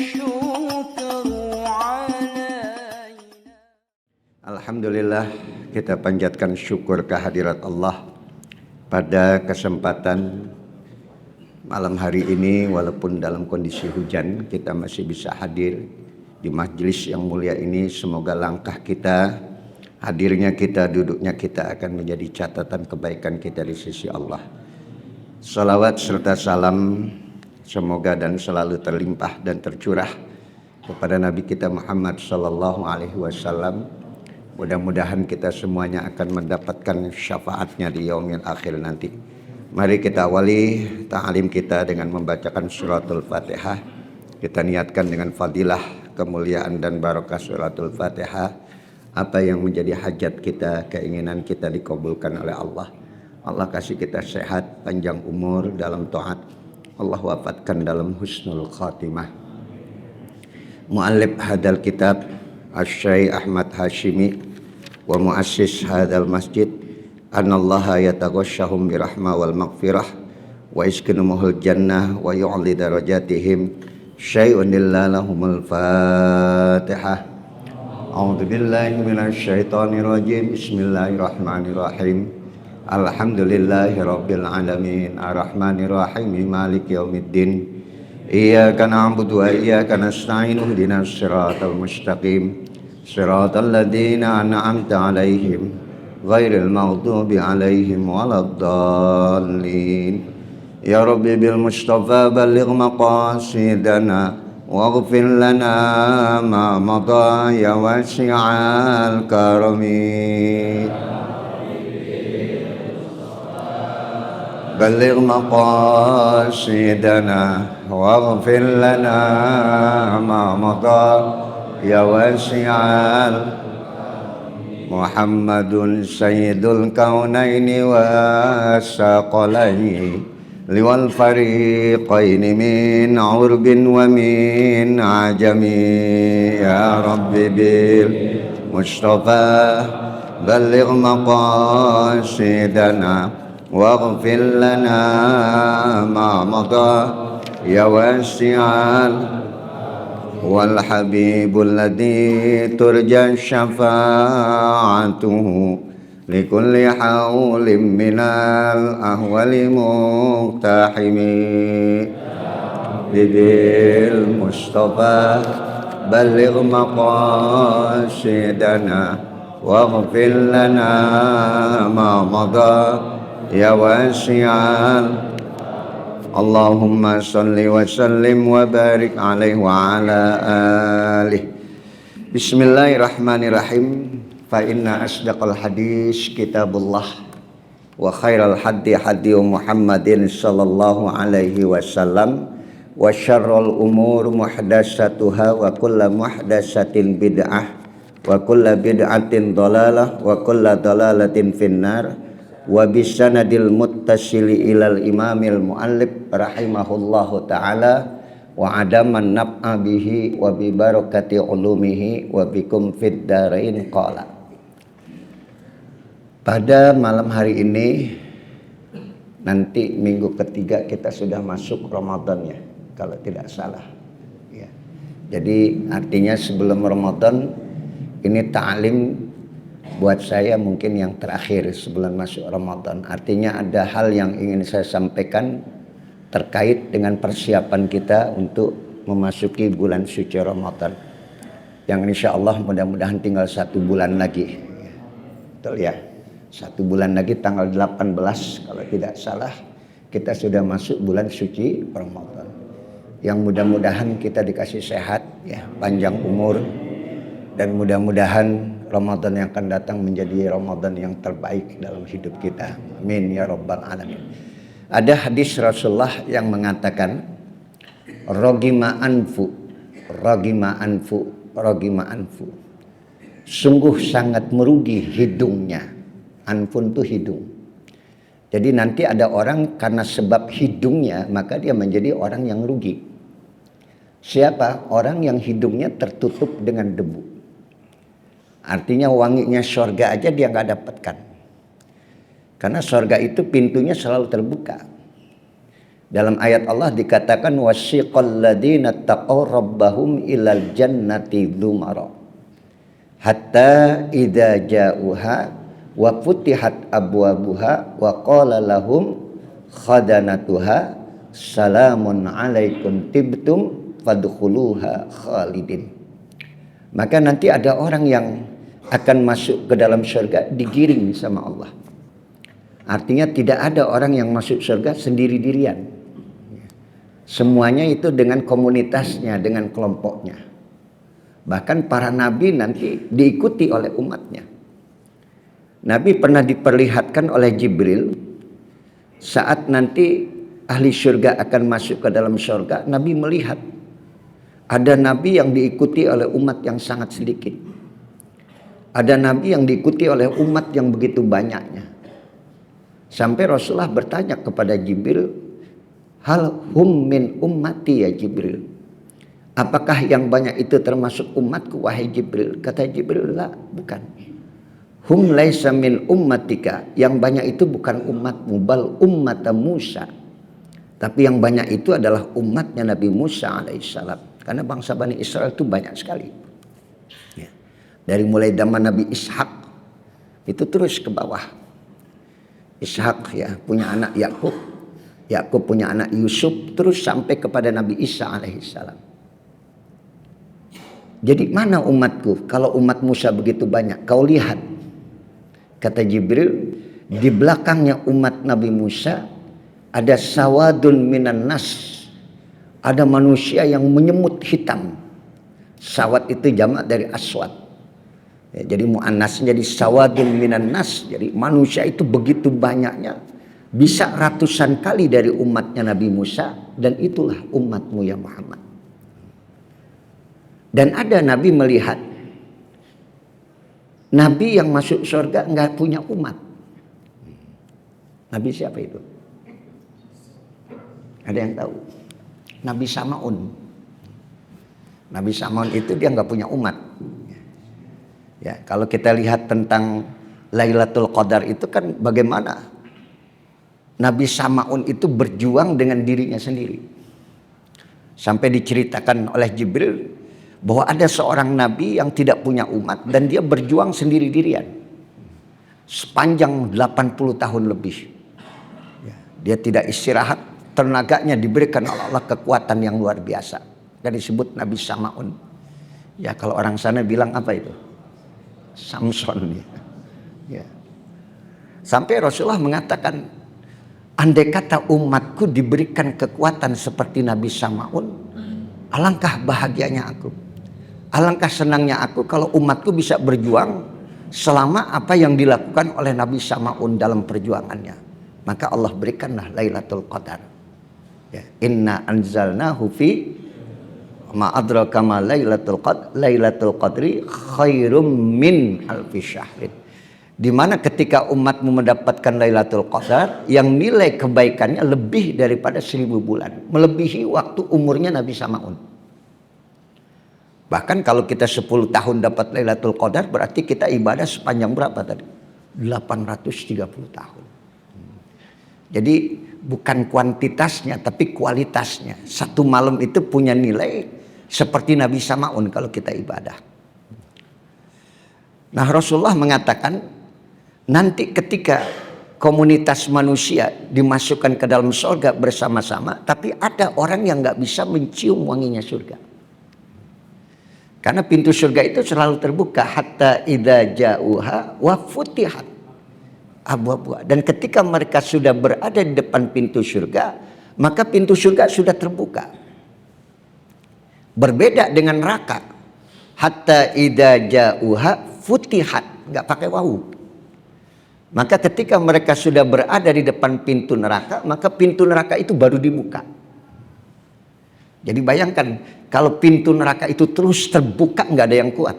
الشكر علينا. Alhamdulillah, kita panjatkan syukur kehadirat Allah pada kesempatan malam hari ini. Walaupun dalam kondisi hujan, kita masih bisa hadir di majelis yang mulia ini. Semoga langkah kita, hadirnya kita, duduknya kita akan menjadi catatan kebaikan kita di sisi Allah. Salawat serta salam semoga dan selalu terlimpah dan tercurah kepada Nabi kita Muhammad sallallahu alaihi wasallam. Mudah-mudahan kita semuanya akan mendapatkan syafaatnya di yaumil akhir nanti. Mari kita awali ta'lim kita dengan membacakan suratul Fatihah. Kita niatkan dengan fadilah, kemuliaan dan barokah suratul Fatihah. Apa yang menjadi hajat kita, keinginan kita dikabulkan oleh Allah. Allah kasih kita sehat, panjang umur dalam taat. Allah wafatkan dalam husnul khatimah. Muallif hadal kitab Asy-Syaikh Ahmad Hashimi wa muassis hadal masjid anallaha yataghashshahum birahmah wal maghfirah wa iskinamuhul jannah wa yu'li darajatihim syai'un lahumul fatihah. A'udzu billahi minasy syaithanir rajim. Bismillahirrahmanirrahim. Alhamdulillahi rabbil alamin arrahmanir rahim maliki yaumiddin. Iyyaka na'budu wa iyyaka nasta'in ihdinas siratal mustaqim siratal ladzina an'amta 'alaihim ghairil maghdubi 'alaihim waladdallin. Ya Rabbi bil Mustafa balligh maqasidana waghfir lana ma madha ya wasi'al karami. Balligh maqasidana waghfir lana ma madha ya wasi'al. Muhammadun sayyidul kaunaini wa saqalaini liwal fariqaini min urbin wa min ajami. Ya Rabbi bil Mustafa balligh maqasidana waghfir lana ma madha ya wasi'al. Wal habibul ladzi turja syafa'atuhu likulli haulin minal ahwali muqtahimi. Bibil Mustafa balligh maqasidana waghfir lana ma madha ya wasi'al. Allahumma salli wa sallim wa barik alaihi wa ala alihi. Bismillahirrahmanirrahim. Fa inna asdaqal hadis kitabullah wa khairal hadi hadi Muhammadin sallallahu alaihi wasallam wa syarrul umur muhdatsatuha wa kullu muhdatsatin bid'ah wa kullu bid'atin dhalalah wa kullu dhalalatin finnar. Wa bisanadil muttasili ilal imamil muallif rahimahullahu ta'ala wa adaman nab'a bihi wa bi barakati ulumihi wa bikum fid darain qala. Pada malam hari ini, nanti minggu ketiga kita sudah masuk Ramadan ya, kalau tidak salah ya. Jadi artinya sebelum Ramadan ini ta'lim buat saya mungkin yang terakhir sebelum masuk Ramadan. Artinya ada hal yang ingin saya sampaikan terkait dengan persiapan kita untuk memasuki bulan suci Ramadan, yang insya Allah mudah-mudahan tinggal 1 bulan lagi. Betul ya, 1 bulan lagi tanggal 18 kalau tidak salah kita sudah masuk bulan suci Ramadan. Yang mudah-mudahan kita dikasih sehat ya, panjang umur, dan mudah-mudahan Ramadan yang akan datang menjadi Ramadan yang terbaik dalam hidup kita. Amin ya rabbal alamin. Ada hadis Rasulullah yang mengatakan rogima anfu, rogima anfu, rogima anfu. Sungguh sangat merugi hidungnya. Anfun itu hidung. Jadi nanti ada orang karena sebab hidungnya maka dia menjadi orang yang rugi. Siapa? Orang yang hidungnya tertutup dengan debu. Artinya wanginya surga aja dia nggak dapatkan. Karena surga itu pintunya selalu terbuka. Dalam ayat Allah dikatakan wasiqal ladzina taqaw rabbahum ilal jannati dzumara hatta idza ja'uha wa futihat abwabuha wa qala lahum khadanatuha salamun alaikum tibtum fadkhuluha khalidin. Maka nanti ada orang yang akan masuk ke dalam surga digiring sama Allah. Artinya tidak ada orang yang masuk surga sendiri-dirian. Semuanya itu dengan komunitasnya, dengan kelompoknya. Bahkan para nabi nanti diikuti oleh umatnya. Nabi pernah diperlihatkan oleh Jibril saat nanti ahli surga akan masuk ke dalam surga. Nabi melihat ada nabi yang diikuti oleh umat yang sangat sedikit. Ada nabi yang diikuti oleh umat yang begitu banyaknya. Sampai Rasulullah bertanya kepada Jibril, hal hum min ummati ya Jibril, apakah yang banyak itu termasuk umatku wahai Jibril? Kata Jibril, la, bukan. Hum laisa min ummatika, yang banyak itu bukan umatmu, bal ummata Musa, tapi yang banyak itu adalah umatnya Nabi Musa alaihissalam. Karena bangsa Bani Israel itu banyak sekali ya. Dari mulai zaman Nabi Ishak itu terus ke bawah. Ishak ya punya anak Yakub, Yakub punya anak Yusuf, terus sampai kepada Nabi Isa alaihissalam. Jadi mana umatku? Kalau umat Musa begitu banyak, kau lihat. Kata Jibril, di belakangnya umat Nabi Musa ada sawadun minan nas. Ada manusia yang menyemut hitam. Sawad itu jamak dari aswad. Ya, jadi mu'annas jadi sawadun minan nas. Jadi manusia itu begitu banyaknya. Bisa ratusan kali dari umatnya Nabi Musa, dan itulah umatmu ya Muhammad. Dan ada Nabi melihat Nabi yang masuk surga nggak punya umat. Nabi siapa itu? Ada yang tahu? Nabi Samaun. Nabi Samaun itu dia nggak punya umat. Ya, kalau kita lihat tentang Lailatul Qadar itu kan bagaimana Nabi Samaun itu berjuang dengan dirinya sendiri. Sampai diceritakan oleh Jibril bahwa ada seorang nabi yang tidak punya umat dan dia berjuang sendiri-dirian. Sepanjang 80 tahun lebih. Dia tidak istirahat, tenaganya diberikan oleh Allah kekuatan yang luar biasa. Dan disebut Nabi Samaun. Ya kalau orang sana bilang apa itu? Samson. Ya. Sampai Rasulullah mengatakan, andai kata umatku diberikan kekuatan seperti Nabi Samaun, alangkah bahagianya aku. Alangkah senangnya aku kalau umatku bisa berjuang selama apa yang dilakukan oleh Nabi Samaun dalam perjuangannya. Maka Allah berikanlah Lailatul Qadar. Ya, inna anzalnahu fi ma adraka ma Lailatul Qadr. Lailatul Qadri khairum min alfi syahrin. Di mana ketika umatmu mendapatkan Lailatul Qadar yang nilai kebaikannya lebih daripada 1000 bulan, melebihi waktu umurnya Nabi Samaun. Bahkan kalau kita 10 tahun dapat Lailatul Qadar, berarti kita ibadah sepanjang berapa tadi? 830 tahun. Jadi bukan kuantitasnya tapi kualitasnya. Satu malam itu punya nilai seperti Nabi Samaun kalau kita ibadah. Nah, Rasulullah mengatakan nanti ketika komunitas manusia dimasukkan ke dalam surga bersama-sama, tapi ada orang yang nggak bisa mencium wanginya surga. Karena pintu surga itu selalu terbuka hatta idza ja'uha wa futihat abwabuha. Dan ketika mereka sudah berada di depan pintu surga, maka pintu surga sudah terbuka. Berbeda dengan neraka. Hatta idza ja'uha futihat, enggak pakai wawu. Maka ketika mereka sudah berada di depan pintu neraka, maka pintu neraka itu baru dibuka. Jadi bayangkan kalau pintu neraka itu terus terbuka, nggak ada yang kuat.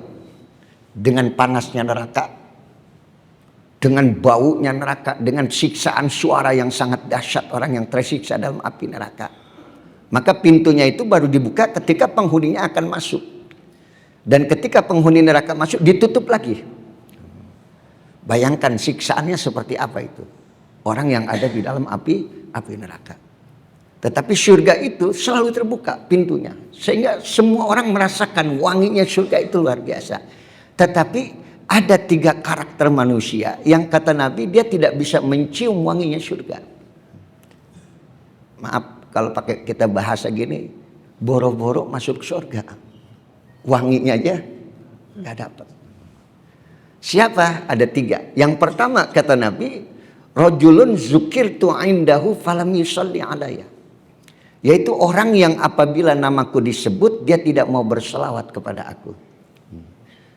Dengan panasnya neraka, dengan baunya neraka, dengan siksaan suara yang sangat dahsyat orang yang tersiksa dalam api neraka. Maka pintunya itu baru dibuka ketika penghuninya akan masuk. Dan ketika penghuni neraka masuk, ditutup lagi. Bayangkan siksaannya seperti apa itu. Orang yang ada di dalam api neraka. Tetapi surga itu selalu terbuka pintunya. Sehingga semua orang merasakan wanginya surga itu luar biasa. Tetapi ada 3 karakter manusia yang kata Nabi dia tidak bisa mencium wanginya surga. Maaf kalau pakai kita bahasa gini, boro-boro masuk surga. Wanginya aja nggak dapat. Siapa? Ada 3. Yang pertama kata Nabi, rajulun zukirtu indahu falam yusalli alayya. Yaitu orang yang apabila namaku disebut dia tidak mau berselawat kepada aku.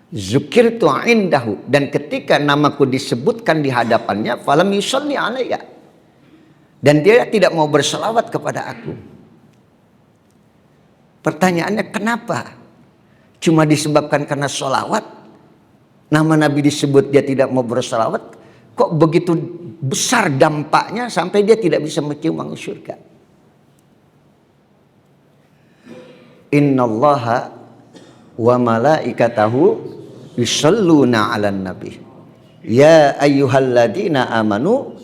Zukirtu indahu, dan ketika namaku disebutkan di hadapannya falam yusalli alayya, dan dia tidak mau berselawat kepada aku. Pertanyaannya kenapa? Cuma disebabkan karena sholawat, nama Nabi disebut dia tidak mau berselawat, kok begitu besar dampaknya sampai dia tidak bisa mencium wangi surga? Innallaha wa malaikatahu yusholluna 'alan nabi. Ya ayyuhalladzina amanu.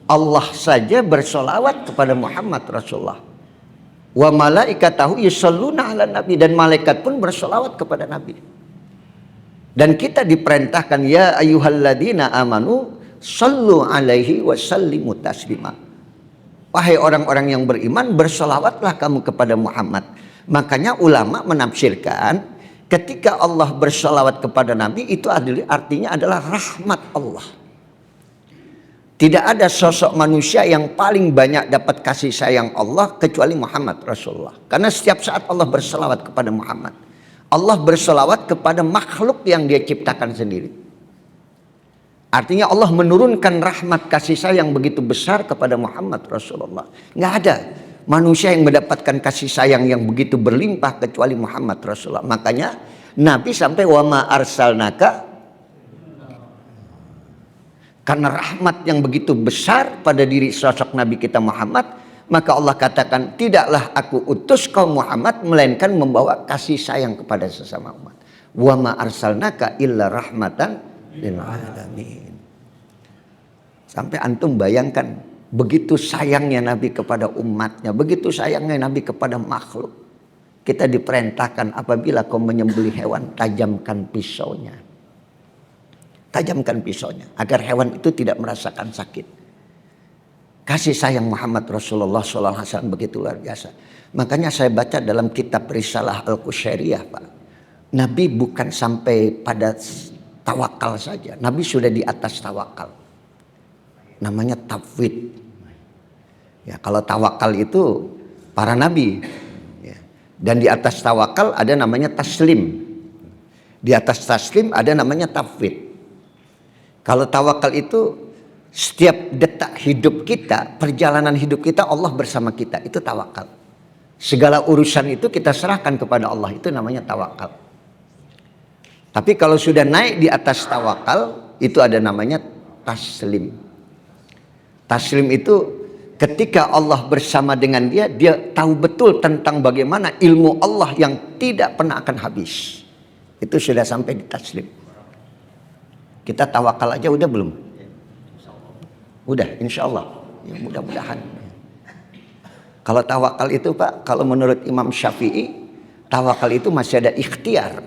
Allah saja bersolawat kepada Muhammad Rasulullah. Wa malaikatahu yusholluna 'alan nabi, dan malaikat pun bersolawat kepada Nabi. Dan kita diperintahkan ya ayyuhalladzina amanu shallu 'alaihi wa sallimu taslima. Wahai orang-orang yang beriman, bersolawatlah kamu kepada Muhammad. Makanya ulama menafsirkan ketika Allah bersolawat kepada Nabi itu artinya adalah rahmat Allah. Tidak ada sosok manusia yang paling banyak dapat kasih sayang Allah kecuali Muhammad Rasulullah. Karena setiap saat Allah bersolawat kepada Muhammad. Allah bersolawat kepada makhluk yang dia ciptakan sendiri. Artinya Allah menurunkan rahmat kasih sayang begitu besar kepada Muhammad Rasulullah. Nggak ada manusia yang mendapatkan kasih sayang yang begitu berlimpah kecuali Muhammad Rasulullah. Makanya Nabi sampai wa ma arsalnaka, karena rahmat yang begitu besar pada diri sosok Nabi kita Muhammad, maka Allah katakan tidaklah aku utus kau Muhammad melainkan membawa kasih sayang kepada sesama umat. Wa ma arsalnaka illa rahmatan lil alamin. Sampai antum bayangkan begitu sayangnya Nabi kepada umatnya, begitu sayangnya Nabi kepada makhluk. Kita diperintahkan apabila kau menyembelih hewan, tajamkan pisaunya. Tajamkan pisaunya agar hewan itu tidak merasakan sakit. Kasih sayang Muhammad Rasulullah SAW begitu luar biasa. Makanya saya baca dalam kitab Risalah Al-Qushairiyah, Pak. Nabi bukan sampai pada tawakal saja. Nabi sudah di atas tawakal. Namanya tafwid. Ya, kalau tawakal itu para nabi. Ya. Dan di atas tawakal ada namanya taslim. Di atas taslim ada namanya tafwid. Kalau tawakal itu setiap detak hidup kita, perjalanan hidup kita Allah bersama kita. Itu tawakal. Segala urusan itu kita serahkan kepada Allah. Itu namanya tawakal. Tapi kalau sudah naik di atas tawakal, itu ada namanya taslim. Taslim itu ketika Allah bersama dengan dia, dia tahu betul tentang bagaimana ilmu Allah yang tidak pernah akan habis. Itu sudah sampai di taslim. Kita tawakal aja udah belum? Udah, insya Allah. Ya, mudah-mudahan. Kalau tawakal itu Pak, kalau menurut Imam Syafi'i, tawakal itu masih ada ikhtiar.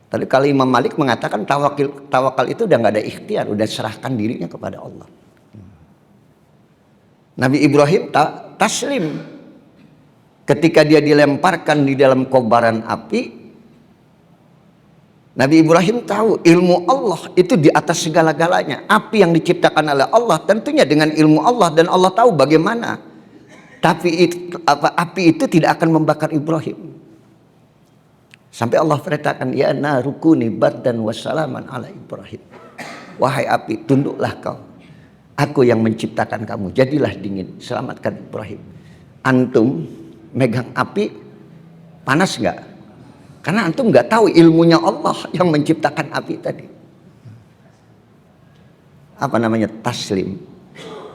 Tapi kalau Imam Malik mengatakan tawakal itu udah nggak ada ikhtiar, udah serahkan dirinya kepada Allah. Nabi Ibrahim taslim. Ketika dia dilemparkan di dalam kobaran api, Nabi Ibrahim tahu ilmu Allah itu di atas segala-galanya. Api yang diciptakan oleh Allah tentunya dengan ilmu Allah, dan Allah tahu bagaimana. Tapi api itu tidak akan membakar Ibrahim. Sampai Allah perintahkan, ya narukuni bardan wassalaman ala Ibrahim. Wahai api, tunduklah kau. Aku yang menciptakan kamu, jadilah dingin, selamatkan Ibrahim. Antum megang api, panas nggak? Karena antum nggak tahu ilmunya Allah yang menciptakan api tadi. Apa namanya? Taslim.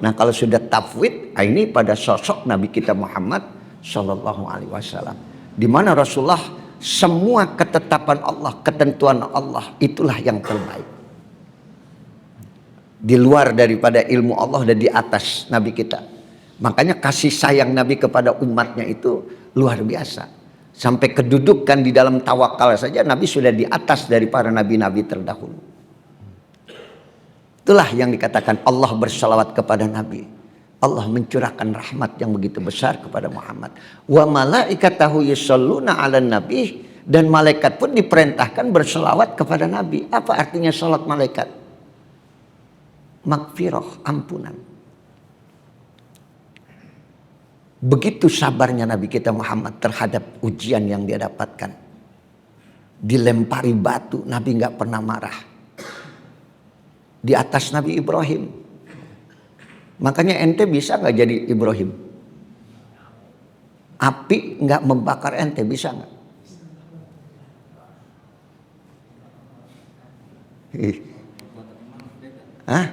Nah kalau sudah tafwid, ini pada sosok Nabi kita Muhammad Sallallahu Alaihi Wasallam, di mana Rasulullah semua ketetapan Allah, ketentuan Allah itulah yang terbaik. Di luar daripada ilmu Allah dan di atas Nabi kita. Makanya kasih sayang Nabi kepada umatnya itu luar biasa. Sampai kedudukan di dalam tawakal saja Nabi sudah di atas dari para nabi-nabi terdahulu. Itulah yang dikatakan Allah bersalawat kepada Nabi. Allah mencurahkan rahmat yang begitu besar kepada Muhammad. Wa malaikatahu yusholluna 'alan nabi, dan malaikat pun diperintahkan berselawat kepada Nabi. Apa artinya salat malaikat? Magfirah, ampunan. Begitu sabarnya Nabi kita Muhammad terhadap ujian yang dia dapatkan. Dilempari batu, Nabi nggak pernah marah. Di atas Nabi Ibrahim. Makanya ente bisa nggak jadi Ibrahim? Api nggak membakar ente, bisa nggak? Hah?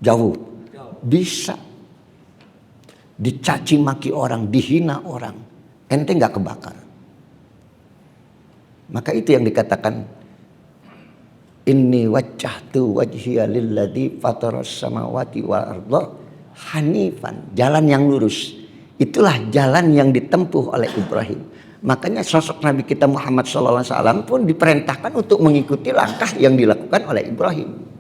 Jauh. Bisa. Dicaci maki orang, dihina orang, ente nggak kebakar. Maka itu yang dikatakan inni wajjahtu wajhiya lilladzi fataras samawati wal arda hanifan, jalan yang lurus. Itulah jalan yang ditempuh oleh Ibrahim. Makanya sosok Nabi kita Muhammad SAW pun diperintahkan untuk mengikuti langkah yang dilakukan oleh Ibrahim.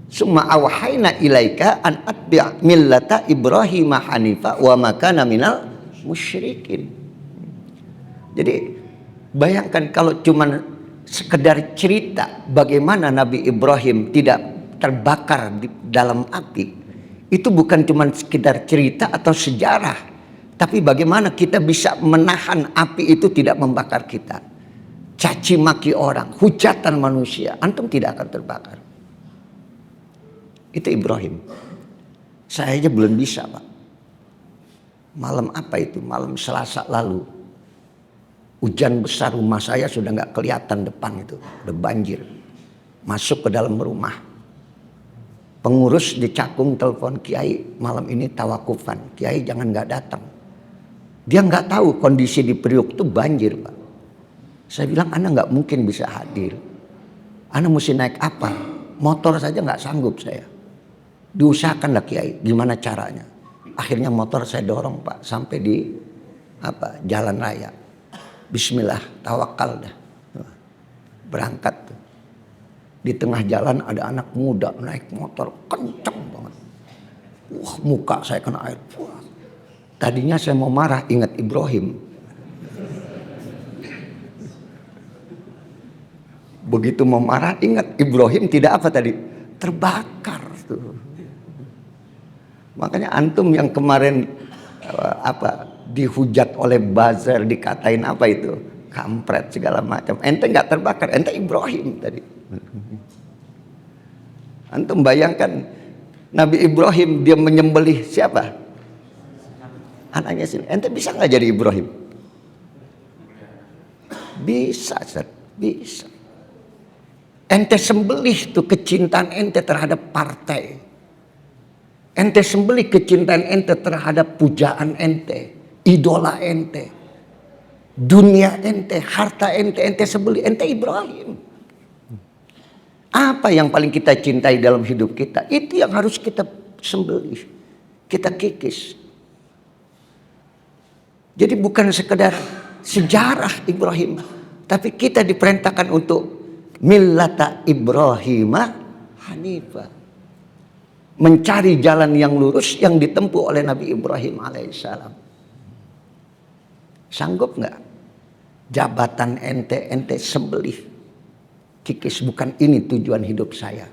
Summa awhayna ilaika an atbi' millata Ibrahim hanifa wa ma kana minal musyrikin. Jadi bayangkan kalau cuman sekedar cerita bagaimana Nabi Ibrahim tidak terbakar di dalam api, itu bukan cuma sekedar cerita atau sejarah, tapi bagaimana kita bisa menahan api itu tidak membakar kita. Caci maki orang, hujatan manusia, antum tidak akan terbakar. Itu Ibrahim. Saya aja belum bisa, Pak. Malam apa itu? Malam Selasa lalu. Hujan besar, rumah saya sudah nggak kelihatan depan itu, udah banjir. Masuk ke dalam rumah. Pengurus di Cakung telepon Kiai, malam ini tawakufan. Kiai jangan nggak datang. Dia nggak tahu kondisi di Priuk itu banjir, Pak. Saya bilang, Anda nggak mungkin bisa hadir. Anda mesti naik apa? Motor saja nggak sanggup saya. Diusahakanlah Kiai, gimana caranya? Akhirnya motor saya dorong, Pak, sampai di jalan raya. Bismillah, tawakal dah. Berangkat tuh. Di tengah jalan ada anak muda naik motor kenceng banget. Wah, muka saya kena air. Wah. Tadinya saya mau marah, ingat Ibrahim. Begitu mau marah, ingat Ibrahim tidak apa tadi? Terbakar tuh. Makanya antum yang kemarin dihujat oleh buzzer, dikatain apa itu? Kampret segala macam. Ente nggak terbakar, ente Ibrahim tadi. Antum bayangkan Nabi Ibrahim dia menyembelih siapa? Anaknya sini. Ente bisa nggak jadi Ibrahim? Bisa, Ustaz. Bisa. Ente sembelih tuh kecintaan ente terhadap partai. Ente sembelih kecintaan ente terhadap pujaan ente, idola ente, dunia ente, harta ente, ente sembelih, ente Ibrahim. Apa yang paling kita cintai dalam hidup kita? Itu yang harus kita sembelih, kita kikis. Jadi bukan sekedar sejarah Ibrahim, tapi kita diperintahkan untuk millata Ibrahim hanifah. Mencari jalan yang lurus yang ditempuh oleh Nabi Ibrahim alaihissalam. Sanggup nggak? Jabatan ente sembelih, kikis, bukan ini tujuan hidup saya.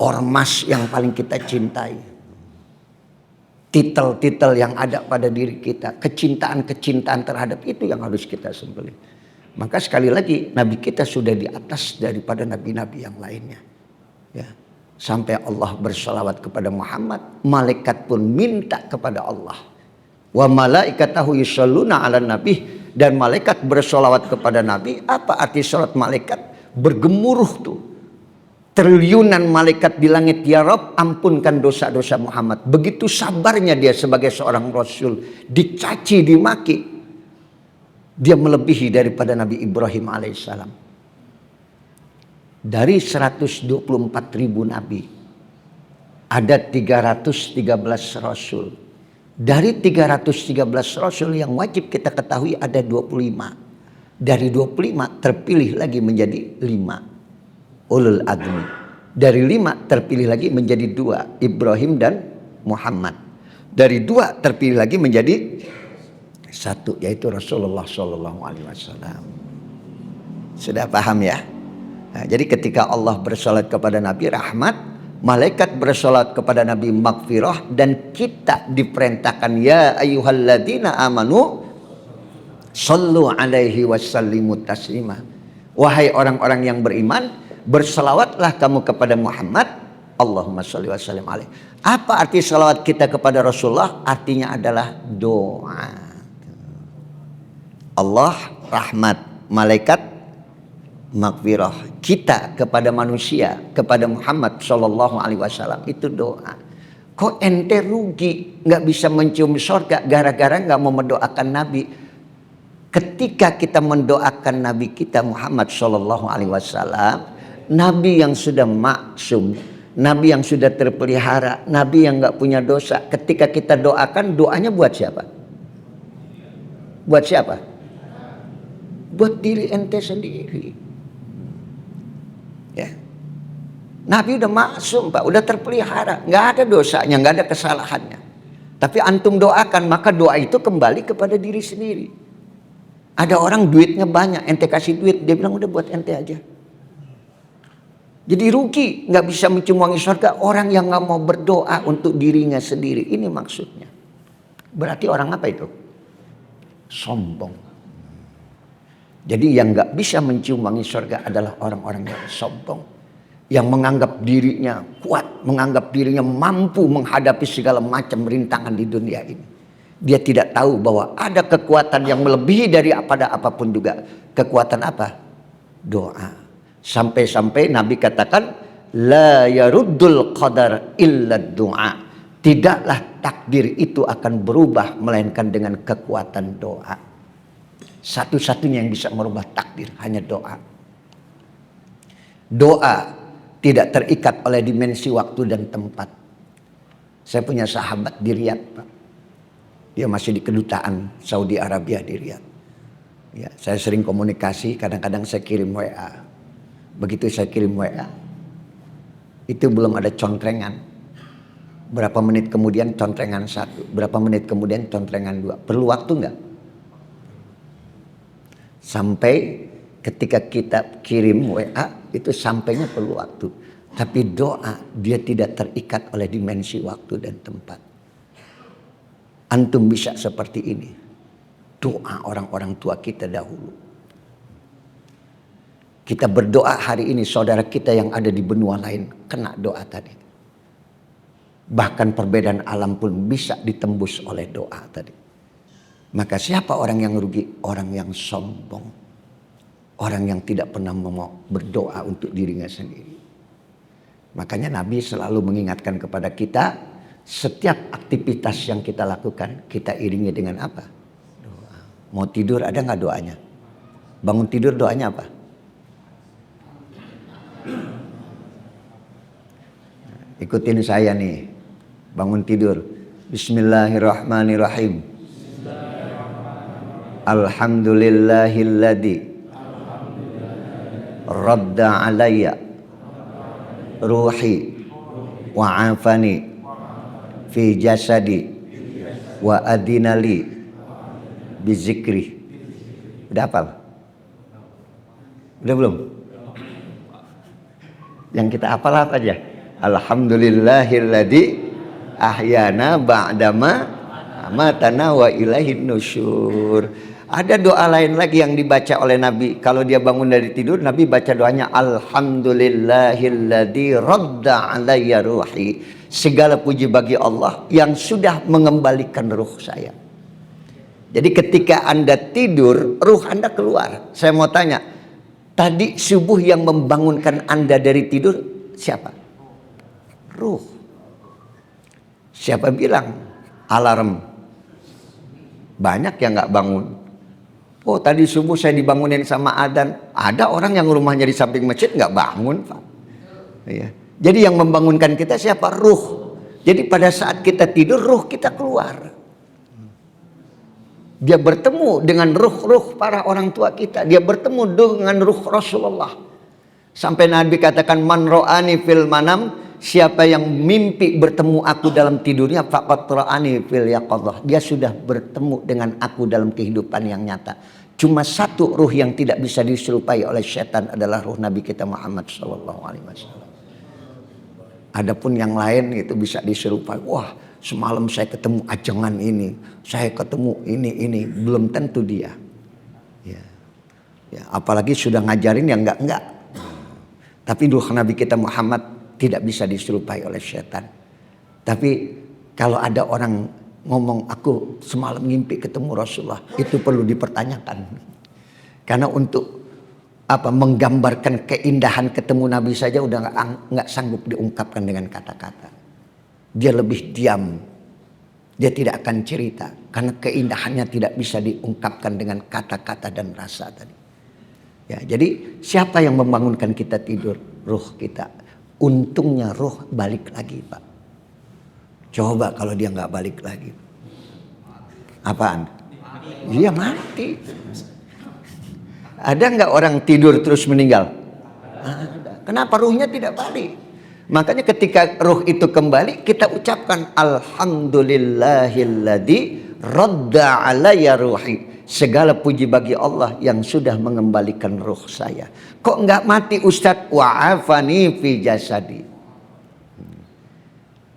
Ormas yang paling kita cintai, titel-titel yang ada pada diri kita, kecintaan terhadap itu yang harus kita sembelih. Maka sekali lagi Nabi kita sudah di atas daripada nabi-nabi yang lainnya. Ya. Sampai Allah bersalawat kepada Muhammad, malaikat pun minta kepada Allah. Wa malaikatahu yusholluna 'alan nabi, dan malaikat bersalawat kepada Nabi. Apa arti salat malaikat? Bergemuruh tuh. Triliunan malaikat di langit, ya Rabb, ampunkan dosa-dosa Muhammad. Begitu sabarnya dia sebagai seorang rasul, dicaci, dimaki. Dia melebihi daripada Nabi Ibrahim alaihissalam. Dari 124.000 nabi, ada 313 rasul. Dari 313 rasul yang wajib kita ketahui ada 25. Dari 25 terpilih lagi menjadi 5 ulul azmi. Dari 5 terpilih lagi menjadi 2 Ibrahim dan Muhammad. Dari 2 terpilih lagi menjadi 1 yaitu Rasulullah SAW. Sudah paham ya? Nah, jadi ketika Allah bersalat kepada Nabi rahmat, malaikat bersalat kepada Nabi maghfirah, dan kita diperintahkan ya ayyuhalladzina amanu sallu alaihi wasallimu taslima. Wahai orang-orang yang beriman, berselawatlah kamu kepada Muhammad. Allahumma shalli wa sallim alaihi. Apa arti salawat kita kepada Rasulullah? Artinya adalah doa. Allah rahmat, malaikat maghfirah, kita kepada manusia, kepada Muhammad sallallahu alaihi wasallam itu doa. Kok ente rugi nggak bisa mencium surga gara-gara nggak mau mendoakan Nabi? Ketika kita mendoakan Nabi kita Muhammad sallallahu alaihi wasallam, Nabi yang sudah maksum, Nabi yang sudah terpelihara, Nabi yang nggak punya dosa, ketika kita doakan, doanya buat siapa? Buat siapa? Buat diri ente sendiri. Ya. Nabi udah maksum Pak, udah terpelihara, nggak ada dosanya, nggak ada kesalahannya. Tapi antum doakan, maka doa itu kembali kepada diri sendiri. Ada orang duitnya banyak, ente kasih duit, dia bilang udah buat ente aja. Jadi rugi, nggak bisa mencium wangi surga orang yang nggak mau berdoa untuk dirinya sendiri. Ini maksudnya. Berarti orang apa itu? Sombong. Jadi yang nggak bisa mencium wangi surga adalah orang-orang yang sombong, yang menganggap dirinya kuat, menganggap dirinya mampu menghadapi segala macam rintangan di dunia ini. Dia tidak tahu bahwa ada kekuatan yang melebihi dari apapun juga. Kekuatan apa? Doa. Sampai-sampai Nabi katakan, la yaruddul qadar illa doa. Tidaklah takdir itu akan berubah melainkan dengan kekuatan doa. Satu-satunya yang bisa merubah takdir hanya doa. Doa tidak terikat oleh dimensi waktu dan tempat. Saya punya sahabat di Riyadh, Pak. Dia masih di kedutaan Saudi Arabia di Riyadh. Ya, saya sering komunikasi, kadang-kadang saya kirim WA. Begitu saya kirim WA, itu belum ada contrengan. Berapa menit kemudian contrengan 1, berapa menit kemudian contrengan 2. Perlu waktu enggak? Sampai ketika kita kirim WA itu sampainya perlu waktu. Tapi doa dia tidak terikat oleh dimensi waktu dan tempat. Antum bisa seperti ini. Doa orang-orang tua kita dahulu. Kita berdoa hari ini saudara kita yang ada di benua lain kena doa tadi. Bahkan perbedaan alam pun bisa ditembus oleh doa tadi. Maka siapa orang yang rugi? Orang yang sombong. Orang yang tidak pernah mau berdoa untuk dirinya sendiri. Makanya Nabi selalu mengingatkan kepada kita, setiap aktivitas yang kita lakukan, kita iringi dengan apa? Doa. Mau tidur ada nggak doanya? Bangun tidur doanya apa? Ikutin saya nih. Bangun tidur. Bismillahirrahmanirrahim. Alhamdulillahilladzi radda alayya ruhi wa afani fi jasadi wa adinali bizikri. Udah hafal? Udah belum? Yang kita hafal apa aja? Alhamdulillahilladzi ahyana ba'dama amatana wa ilaihin nusyur. Ada doa lain lagi yang dibaca oleh Nabi. Kalau dia bangun dari tidur, Nabi baca doanya Alhamdulillahilladzi radda alayya ruhi. Segala puji bagi Allah yang sudah mengembalikan ruh saya. Jadi ketika Anda tidur, ruh Anda keluar. Saya mau tanya, tadi subuh yang membangunkan Anda dari tidur siapa? Ruh. Siapa bilang? Alarm. Banyak yang nggak bangun. Oh tadi subuh saya dibangunin sama adzan. Ada orang yang rumahnya di samping masjid nggak bangun, Pak. Ya. Jadi yang membangunkan kita siapa? Ruh. Jadi pada saat kita tidur, ruh kita keluar. Dia bertemu dengan ruh-ruh para orang tua kita. Dia bertemu dengan ruh Rasulullah. Sampai Nabi katakan, man ro'ani fil manam, siapa yang mimpi bertemu aku dalam tidurnya, faqad ra'ani fil yaqadhah. Dia sudah bertemu dengan aku dalam kehidupan yang nyata. Cuma satu ruh yang tidak bisa diserupai oleh setan adalah ruh Nabi kita Muhammad SAW. Adapun yang lain itu bisa diserupai. Wah, semalam saya ketemu ajengan ini, saya ketemu ini, belum tentu dia. Ya, apalagi sudah ngajarin yang enggak. Tapi ruh Nabi kita Muhammad tidak bisa diserupai oleh setan. Tapi kalau ada orang ngomong aku semalam ngimpi ketemu Rasulullah, itu perlu dipertanyakan. Karena untuk menggambarkan keindahan ketemu Nabi saja udah nggak sanggup diungkapkan dengan kata-kata. Dia lebih diam. Dia tidak akan cerita karena keindahannya tidak bisa diungkapkan dengan kata-kata dan rasa tadi. Ya, jadi siapa yang membangunkan kita tidur? Ruh kita. Untungnya ruh balik lagi, Pak. Coba kalau dia nggak balik lagi. Apaan? Dia mati. Ada nggak orang tidur terus meninggal? Ada. Kenapa ruhnya tidak balik? Makanya ketika ruh itu kembali, kita ucapkan alhamdulillahilladzi radda alayya ruhi. Segala puji bagi Allah yang sudah mengembalikan ruh saya. Kok nggak mati Ustadz? Wa'afani fi jasadi.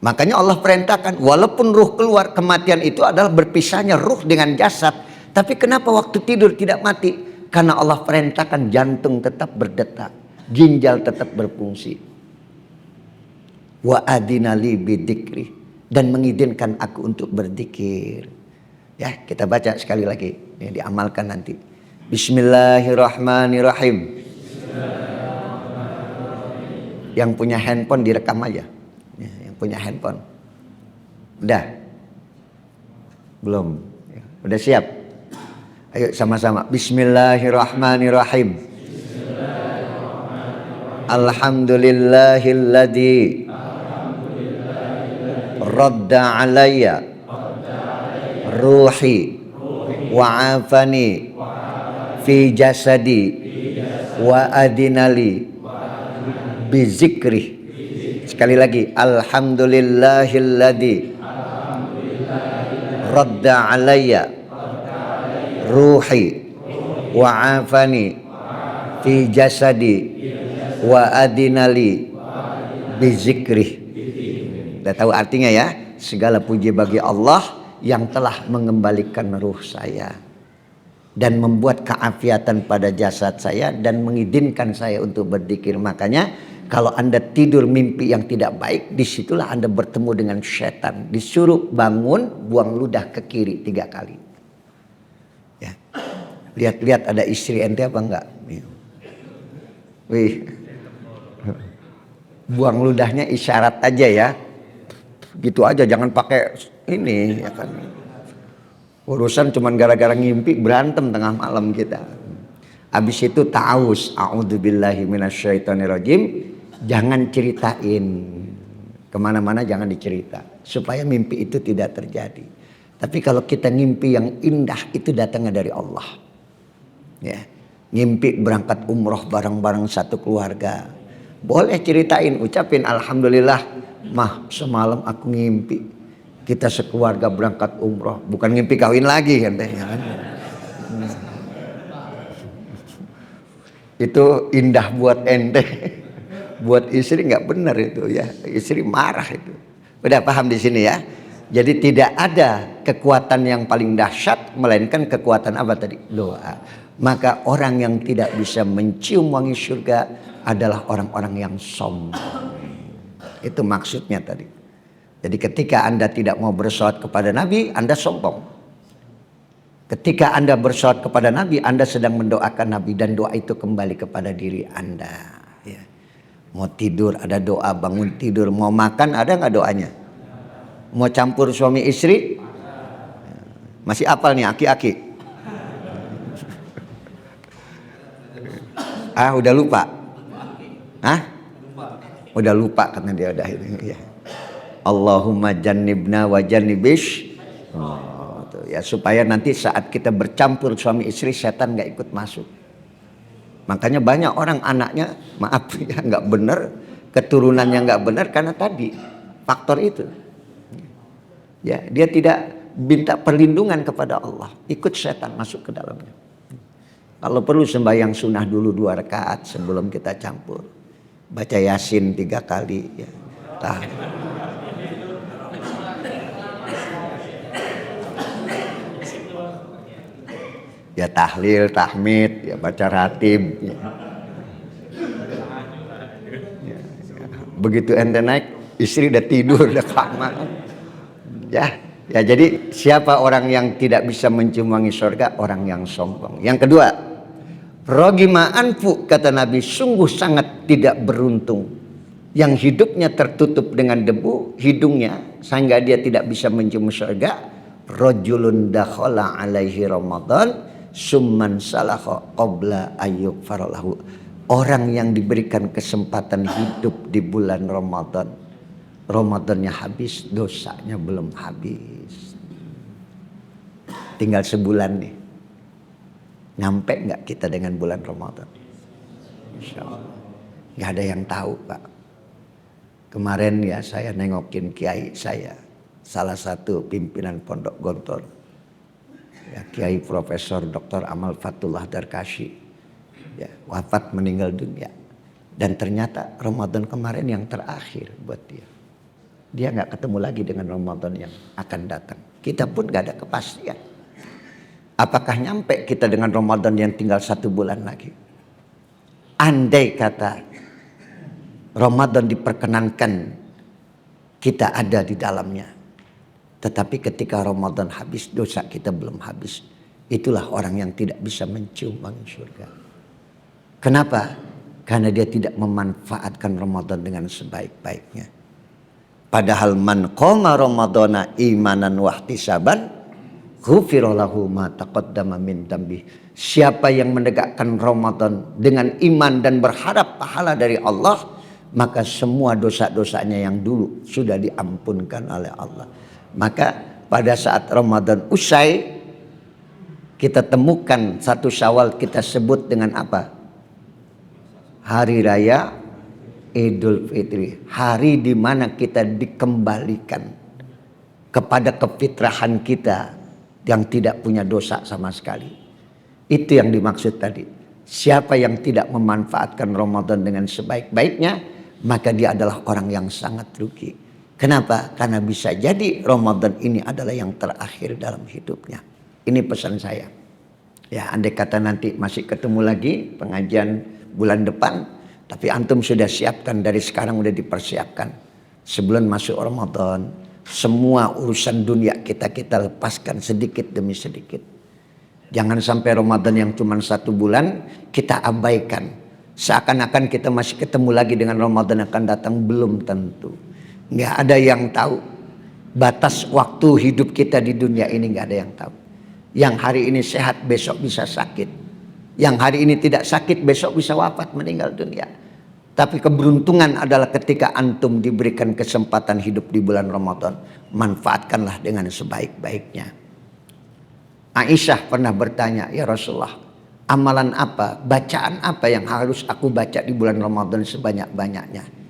Makanya Allah perintahkan, walaupun ruh keluar, kematian itu adalah berpisahnya ruh dengan jasad. Tapi kenapa waktu tidur tidak mati? Karena Allah perintahkan jantung tetap berdetak, ginjal tetap berfungsi. Wa adinali bidzikri, dan mengizinkan aku untuk berzikir. Ya, kita baca sekali lagi, ya, diamalkan nanti. Bismillahirrahmanirrahim. Yang punya handphone direkam aja. Ya, yang punya handphone. Udah? Belum? Ya, udah siap? Ayo sama-sama. Bismillahirrahmanirrahim. Alhamdulillahilladzi radda alayya ruhi wa'afani fi jasadi wa adinali bizikri. Sekali lagi. Alhamdulillahilladzi radda alayya ruhi wa'afani fi jasadi wa adinali bizikri. Udah tahu artinya ya? Segala puji bagi Allah yang telah mengembalikan ruh saya dan membuat keafiatan pada jasad saya dan mengizinkan saya untuk berzikir. Makanya kalau Anda tidur mimpi yang tidak baik, disitulah Anda bertemu dengan setan. Disuruh bangun, buang ludah ke kiri 3 kali. Ya. Lihat-lihat ada istri ente apa enggak? Wih. Buang ludahnya isyarat aja ya. Gitu aja, jangan pakai ini ya kan. Urusan cuman gara-gara ngimpi berantem tengah malam kita. Habis itu ta'awuz, a'udzubillahi minasyaitonirrajim. Jangan ceritain. Kemana-mana jangan dicerita. Supaya mimpi itu tidak terjadi. Tapi kalau kita ngimpi yang indah itu datangnya dari Allah. Ya, ngimpi berangkat umroh bareng-bareng satu keluarga. Boleh ceritain, ucapin alhamdulillah, mah semalam aku ngimpi kita sekeluarga berangkat umroh. Bukan ngimpi kawin lagi kan teh ya kan. Itu indah buat ente. Buat istri nggak benar itu ya. Istri marah itu. Udah paham di sini ya. Jadi tidak ada kekuatan yang paling dahsyat melainkan kekuatan apa tadi? Doa. Maka orang yang tidak bisa mencium wangi surga adalah orang-orang yang sombong. Itu maksudnya tadi. Jadi ketika Anda tidak mau bersolawat kepada Nabi, Anda sombong. Ketika Anda bersolawat kepada Nabi, Anda sedang mendoakan Nabi dan doa itu kembali kepada diri Anda. Ya. Mau tidur ada doa, bangun tidur, mau makan ada nggak doanya? Mau campur suami istri? Masih hafal nih aki-aki? Udah lupa? Hah? Udah lupa karena dia udah ini ya. Allahumma jannibna wa jannibish. Ya, supaya nanti saat kita bercampur suami istri setan nggak ikut masuk. Makanya banyak orang anaknya maaf ya nggak benar, keturunannya nggak benar karena tadi faktor itu. Ya, dia tidak minta perlindungan kepada Allah, ikut setan masuk ke dalamnya. Kalau perlu sembahyang sunnah dulu 2 rakaat sebelum kita campur. Baca Yasin 3 kali ya. Ya tahlil, tahmid, ya baca ratib. Ya. Ya. Begitu ente naik, istri udah tidur, udah kamar. Ya, jadi siapa orang yang tidak bisa mencium wangi surga? Orang yang sombong. Yang kedua, rogima anfu, kata Nabi, sungguh sangat tidak beruntung yang hidupnya tertutup dengan debu hidungnya sehingga dia tidak bisa mencium surga. Rajulun dakhala alaihi Ramadan summan salaha qabla ayyuk faralahu. Orang yang diberikan kesempatan hidup di bulan Ramadan, Ramadannya habis, dosanya belum habis. Tinggal sebulan nih. Nyampe nggak kita dengan bulan Ramadan? Insya Allah. Nggak ada yang tahu, Pak. Kemarin ya saya nengokin kiai saya, salah satu pimpinan Pondok Gontor, ya, Kiai Profesor Dr. Amal Fatullah Darkashi, ya, wafat meninggal dunia. Dan ternyata Ramadan kemarin yang terakhir buat dia. Dia nggak ketemu lagi dengan Ramadan yang akan datang. Kita pun nggak ada kepastian. Apakah nyampe kita dengan Ramadan yang tinggal 1 bulan lagi? Andai kata Ramadan diperkenankan kita ada di dalamnya. Tetapi ketika Ramadan habis, dosa kita belum habis. Itulah orang yang tidak bisa mencium wangi surga. Kenapa? Karena dia tidak memanfaatkan Ramadan dengan sebaik-baiknya. Padahal man qoma ramadhana imanan wahtisaban ghufira lahu ma taqaddama min dhanbi. Siapa yang menegakkan Ramadan dengan iman dan berharap pahala dari Allah, maka semua dosa-dosanya yang dulu sudah diampunkan oleh Allah. Maka pada saat Ramadan usai, kita temukan 1 Syawal kita sebut dengan apa? Hari Raya Idul Fitri, hari di mana kita dikembalikan kepada kefitrahan kita yang tidak punya dosa sama sekali. Itu yang dimaksud tadi. Siapa yang tidak memanfaatkan Ramadan dengan sebaik-baiknya, maka dia adalah orang yang sangat rugi. Kenapa? Karena bisa jadi Ramadan ini adalah yang terakhir dalam hidupnya. Ini pesan saya. Ya, andai kata nanti masih ketemu lagi pengajian bulan depan, tapi antum sudah siapkan dari sekarang, udah dipersiapkan. Sebelum masuk Ramadan, semua urusan dunia kita lepaskan sedikit demi sedikit. Jangan sampai Ramadan yang cuma 1 bulan kita abaikan. Seakan-akan kita masih ketemu lagi dengan Ramadan yang akan datang, belum tentu. Nggak ada yang tahu. Batas waktu hidup kita di dunia ini nggak ada yang tahu. Yang hari ini sehat besok bisa sakit. Yang hari ini tidak sakit besok bisa wafat, meninggal dunia. Tapi keberuntungan adalah ketika antum diberikan kesempatan hidup di bulan Ramadan, manfaatkanlah dengan sebaik-baiknya. Aisyah pernah bertanya, ya Rasulullah, amalan apa, bacaan apa yang harus aku baca di bulan Ramadan sebanyak-banyaknya?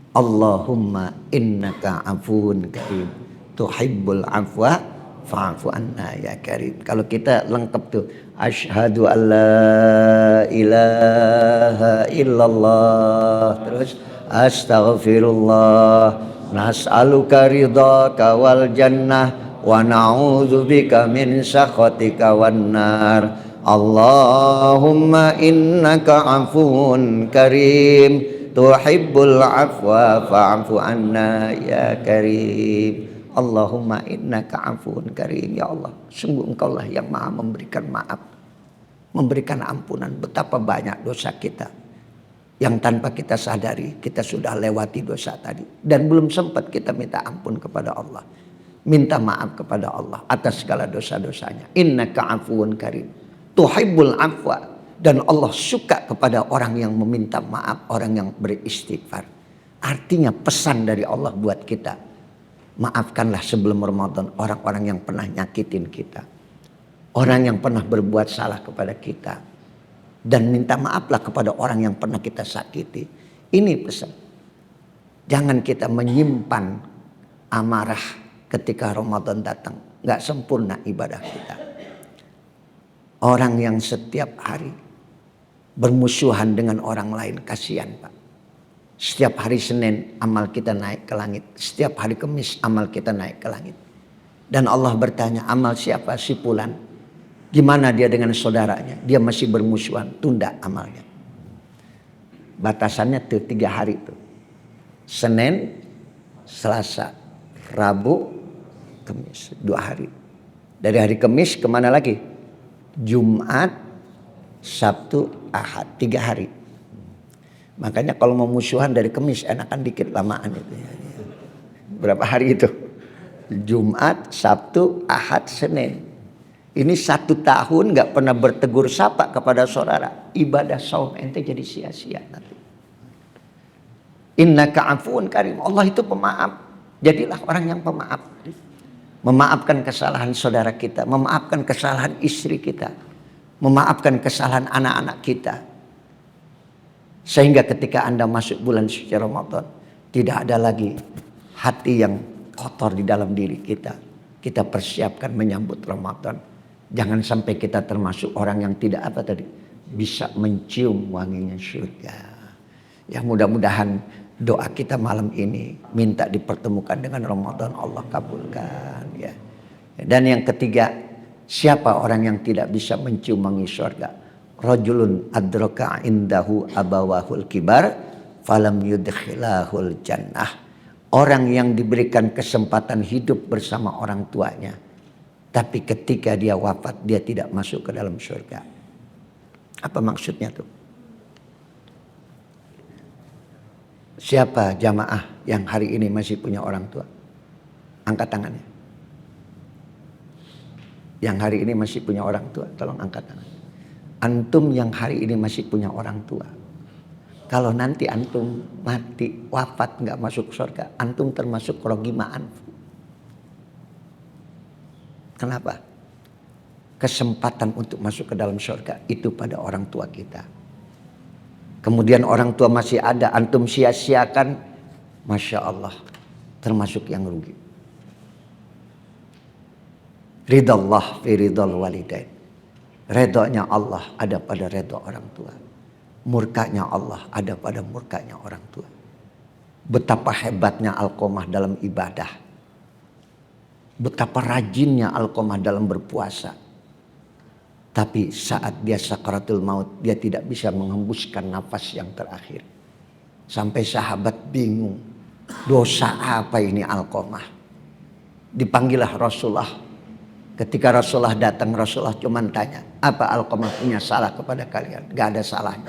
Allahumma innaka afuun karim tuhibbul afwa fa'fu anna ya karim. Kalau kita lengkap tuh, asyhadu alla ilaha illallah, terus astaghfirullah, nas'aluka ridhaka wal jannah wa na'udzubika min sakhatika wan nar. Allahumma innaka afuun karim tuhibbul afwa fa'fu anna ya karim. Allahumma innaka afuun karim. Ya Allah, sungguh engkaulah yang maha memberikan maaf, memberikan ampunan. Betapa banyak dosa kita yang tanpa kita sadari kita sudah lewati dosa tadi, dan belum sempat kita minta ampun kepada Allah, minta maaf kepada Allah atas segala dosa-dosanya. Innaka afuun karim tuhibbul afwa. Dan Allah suka kepada orang yang meminta maaf, orang yang beristighfar. Artinya pesan dari Allah buat kita. Maafkanlah sebelum Ramadan orang-orang yang pernah nyakitin kita. Orang yang pernah berbuat salah kepada kita. Dan minta maaflah kepada orang yang pernah kita sakiti. Ini pesan. Jangan kita menyimpan amarah ketika Ramadan datang. Gak sempurna ibadah kita. Orang yang setiap hari bermusuhan dengan orang lain, kasihan Pak. Setiap hari Senin amal kita naik ke langit. Setiap hari Kamis amal kita naik ke langit. Dan Allah bertanya, amal siapa? Si Fulan. Gimana dia dengan saudaranya? Dia masih bermusuhan, tunda amalnya. Batasannya tuh 3 hari tuh. Senin, Selasa, Rabu, Kamis. 2 hari. Dari hari Kamis kemana lagi? Jumat, Sabtu, Ahad. 3 hari. Makanya kalau mau musuhan dari Kamis enakan dikit lamaan itu. Berapa hari itu? Jumat, Sabtu, Ahad, Senin. Ini 1 tahun gak pernah bertegur sapa kepada saudara. Ibadah saum ente jadi sia-sia nanti. Innaka afuun karim. Allah itu pemaaf. Jadilah orang yang pemaaf. Memaafkan kesalahan saudara kita. Memaafkan kesalahan istri kita. Memaafkan kesalahan anak-anak kita. Sehingga ketika Anda masuk bulan suci Ramadan, tidak ada lagi hati yang kotor di dalam diri kita. Kita persiapkan menyambut Ramadan. Jangan sampai kita termasuk orang yang tidak apa tadi, bisa mencium wanginya surga. Ya mudah-mudahan doa kita malam ini minta dipertemukan dengan Ramadan, Allah kabulkan ya. Dan yang ketiga, siapa orang yang tidak bisa mencium wangi surga? Rajulun adraka indahu abawahul kibar falam yudkhilahul jannah. Orang yang diberikan kesempatan hidup bersama orang tuanya, tapi ketika dia wafat dia tidak masuk ke dalam surga. Apa maksudnya tuh? Siapa jamaah yang hari ini masih punya orang tua? Angkat tangannya. Yang hari ini masih punya orang tua, tolong angkat tangan. Antum yang hari ini masih punya orang tua. Kalau nanti antum mati, wafat nggak masuk surga, antum termasuk rogimaan. Kenapa? Kesempatan untuk masuk ke dalam surga itu pada orang tua kita. Kemudian orang tua masih ada, antum sia-siakan, Masya Allah, termasuk yang rugi. Ridallah fi ridal walidain. Redanya Allah ada pada redha orang tua. Murkanya Allah ada pada murkanya orang tua. Betapa hebatnya Alqamah dalam ibadah. Betapa rajinnya Alqamah dalam berpuasa. Tapi saat dia sakaratul maut, dia tidak bisa menghembuskan nafas yang terakhir. Sampai sahabat bingung. Dosa apa ini Alqamah? Dipanggillah Rasulullah. Ketika Rasulullah datang, Rasulullah cuma tanya, apa Alqamah punya salah kepada kalian? Gak ada salahnya.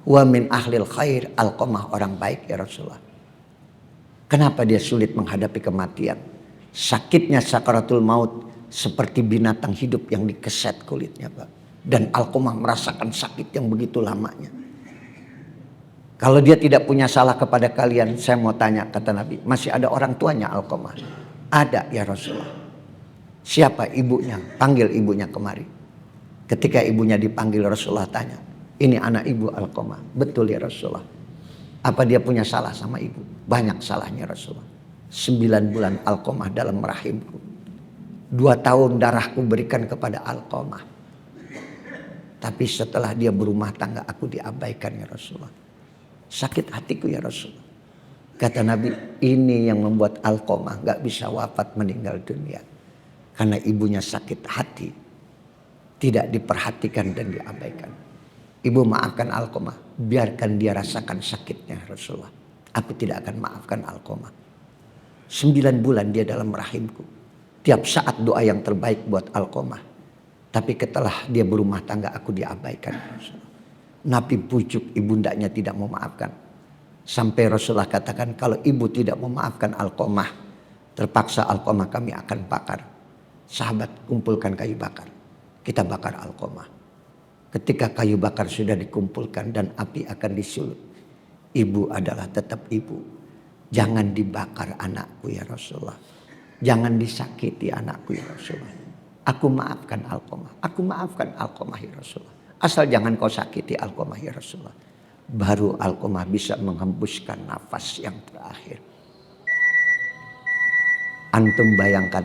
Wa min ahlil khair, Alqamah orang baik ya Rasulullah. Kenapa dia sulit menghadapi kematian? Sakitnya sakaratul maut seperti binatang hidup yang dikeset kulitnya Pak. Dan Alqamah merasakan sakit yang begitu lamanya. Kalau dia tidak punya salah kepada kalian, saya mau tanya, kata Nabi, masih ada orang tuanya Alqamah? Ada ya Rasulullah. Siapa ibunya? Panggil ibunya kemari. Ketika ibunya dipanggil, Rasulullah tanya, ini anak ibu Alqamah. Betul ya Rasulullah. Apa dia punya salah sama ibu? Banyak salahnya Rasulullah. 9 bulan Alqamah dalam rahimku. 2 tahun darahku berikan kepada Alqamah. Tapi setelah dia berumah tangga, aku diabaikan ya Rasulullah. Sakit hatiku ya Rasulullah. Kata Nabi, ini yang membuat Alqamah gak bisa wafat meninggal dunia. Karena ibunya sakit hati. Tidak diperhatikan dan diabaikan. Ibu maafkan Alqamah. Biarkan dia rasakan sakitnya Rasulullah. Aku tidak akan maafkan Alqamah. 9 bulan dia dalam rahimku. Tiap saat doa yang terbaik buat Alqamah. Tapi setelah dia berumah tangga aku diabaikan Rasulullah. Nabi pucuk ibundanya tidak memaafkan. Sampai Rasulullah katakan kalau ibu tidak memaafkan Alqamah. Terpaksa Alqamah kami akan bakar. Sahabat kumpulkan kayu bakar. Kita bakar Alqamah. Ketika kayu bakar sudah dikumpulkan dan api akan disulut. ibu adalah tetap ibu. Jangan dibakar anakku ya Rasulullah. Jangan disakiti anakku ya Rasulullah. Aku maafkan Alqamah. Aku maafkan Alqamah ya Rasulullah. Asal jangan kau sakiti Alqamah ya Rasulullah. Baru Alqamah bisa menghembuskan nafas yang terakhir. Antum bayangkan.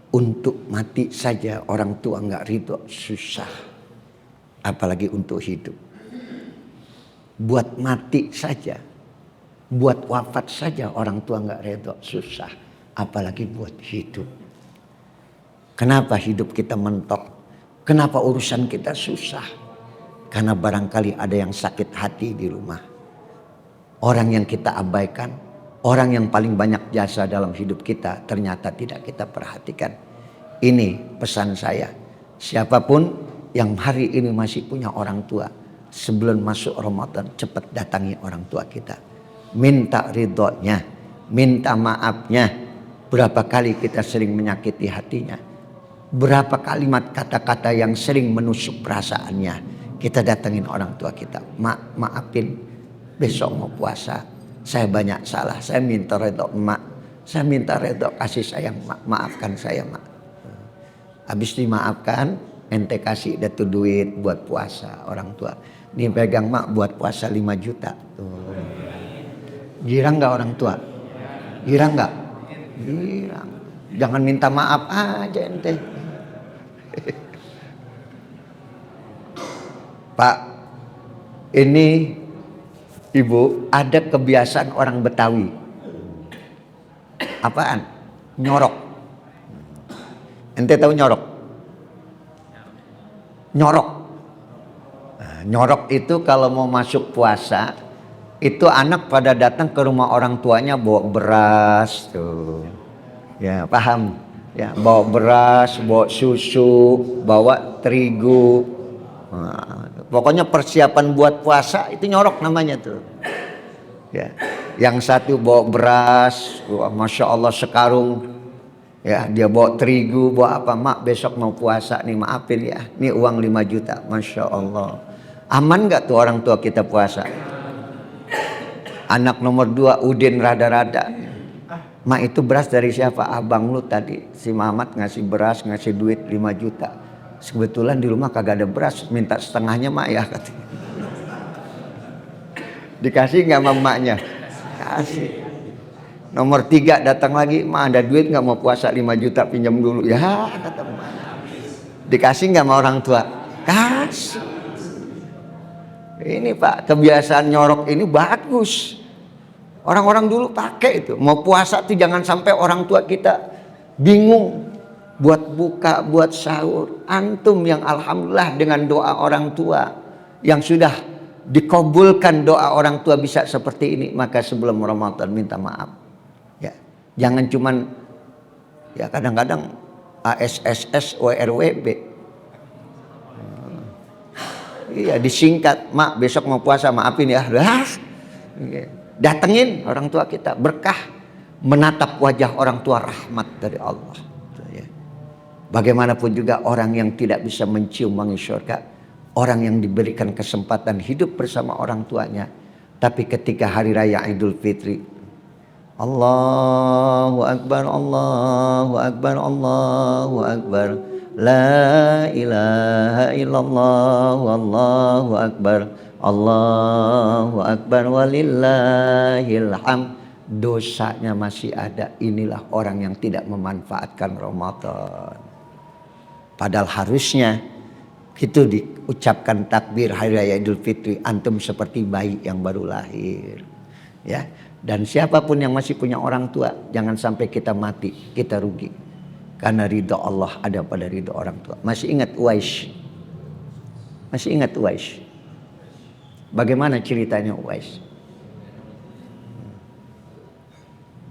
Untuk mati saja orang tua nggak ridho, susah. Apalagi untuk hidup. Buat mati saja, buat wafat saja orang tua nggak ridho, susah. Apalagi buat hidup. Kenapa hidup kita mentok? Kenapa urusan kita susah? Karena barangkali ada yang sakit hati di rumah. Orang yang kita abaikan, orang yang paling banyak jasa dalam hidup kita ternyata tidak kita perhatikan. Ini pesan saya. Siapapun yang hari ini masih punya orang tua, sebelum masuk Ramadan cepat datangi orang tua kita. Minta ridhonya, minta maafnya. Berapa kali kita sering menyakiti hatinya. Berapa kalimat kata-kata yang sering menusuk perasaannya. Kita datengin orang tua kita. Mak, maafin, besok mau puasa. Saya banyak salah, saya minta ridho emak. Saya minta ridho kasih sayang mak. Maafkan saya mak. Habis dimaafkan, ente kasih dah tuh duit buat puasa orang tua. Ini pegang mak buat puasa 5 juta. Tuh. Girang gak orang tua? Girang gak? Girang. Jangan minta maaf aja ente. Pak, ini ibu ada kebiasaan orang Betawi. Apaan? Nyorok. Ente tahu nyorok? Nyorok. Nah, nyorok itu kalau mau masuk puasa, itu anak pada datang ke rumah orang tuanya bawa beras tuh. Ya, paham? Ya, bawa beras, bawa susu, bawa terigu. Nah, pokoknya persiapan buat puasa itu nyorok namanya tuh. Ya, yang satu bawa beras, wah, masya Allah sekarung. Ya, dia bawa terigu, bawa apa? Mak besok mau puasa nih, maafin ya. Ini uang 5 juta, masya Allah. Aman nggak tuh orang tua kita puasa? Anak nomor 2 Udin rada-rada. Mak itu beras dari siapa? Abang lu tadi. Si Mamat ngasih beras, ngasih duit 5 juta. Kebetulan di rumah kagak ada beras, minta setengahnya mak ya katanya. Dikasih nggak sama maknya? Kasih. Nomor 3 datang lagi, mak ada duit nggak mau puasa 5 juta pinjam dulu ya kata mak. Dikasih nggak sama orang tua? Kasih. Ini Pak kebiasaan nyorok ini bagus. Orang-orang dulu pakai itu. Mau puasa tuh jangan sampai orang tua kita bingung buat buka, buat sahur. Antum yang alhamdulillah dengan doa orang tua yang sudah dikabulkan doa orang tua bisa seperti ini, maka sebelum Ramadan minta maaf. Ya, jangan cuman ya kadang-kadang ASSS WRWB. Iya disingkat, mak besok mau puasa maafin ya. Datengin orang tua kita, berkah menatap wajah orang tua rahmat dari Allah. Bagaimanapun juga orang yang tidak bisa mencium wangi surga, orang yang diberikan kesempatan hidup bersama orang tuanya, tapi ketika hari raya Idul Fitri, Allahu Akbar, Allahu Akbar, Allahu Akbar, la ilaha illallah, Allahu Akbar, Allahu Akbar, walillahil hamd. Dosanya masih ada. Inilah orang yang tidak memanfaatkan Ramadan. Padahal harusnya itu diucapkan takbir hari raya Idul Fitri, antum seperti bayi yang baru lahir. Ya. Dan siapapun yang masih punya orang tua, jangan sampai kita mati, kita rugi. Karena ridho Allah ada pada ridho orang tua. Masih ingat Uwais? Masih ingat Uwais? Bagaimana ceritanya Uwais?